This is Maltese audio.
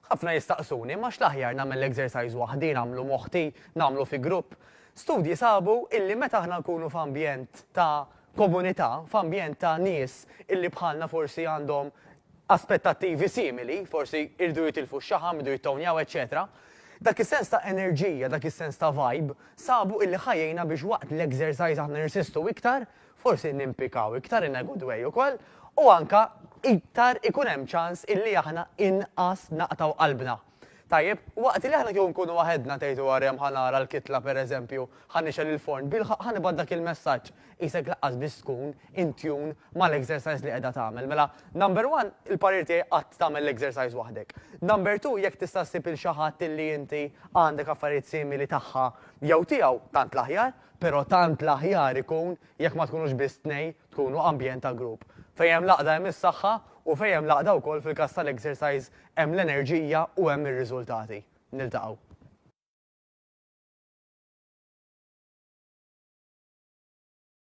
ħafna jistaqsuni, ma xl-aħjar nagħmel exercise waħdi, nagħmlu moħħti, nagħmlu fi grupp. Studji sabu illi meta aħna nkunu f'ambjent ta' komunità, f'ambjent ta' nies illi bħalna forsi għandhom aspettattivi simili, forsi irdu jitilfu x-xaħam, irdu jittonjaw, eċetera. Dak is-sens ta' enerġija, dak is-sens ta' vibe, sabu illi ħajjejna biex waqt l-exercise aħna nirsistu iktar, forsi nimpikaw iktar in a good way ukoll, u anka iktar ikun hemm ċans illi aħna inqas naqtaw qalbna. Tajjeb, waqt li aħna kieku nkunu waħedna tgħidu għarem ħanara l-kitla pereżempju, ħanixel il-forn, ħanibad dak il-messaġġ isek laqqas biss tkun intune mal-exercise li qiegħda tagħmel. Mela, number one, il-parir tiegħi qatt tagħmel l-exercise waħdek. Number two, jekk tista' ssib il xi ħadd illi inti għandek affarijiet simili tagħha jew tiegħu tant l-aħjar, però tant l-aħjar ikun jekk ma tkunux biss tnej tkunu ambjent ta' grupp. Fejn laqda hemm is-saħħa u fejn laqda wkoll fil-każ tal-exercise hemm l-enerġija u hemm ir-riżultati. Niltaqgħu.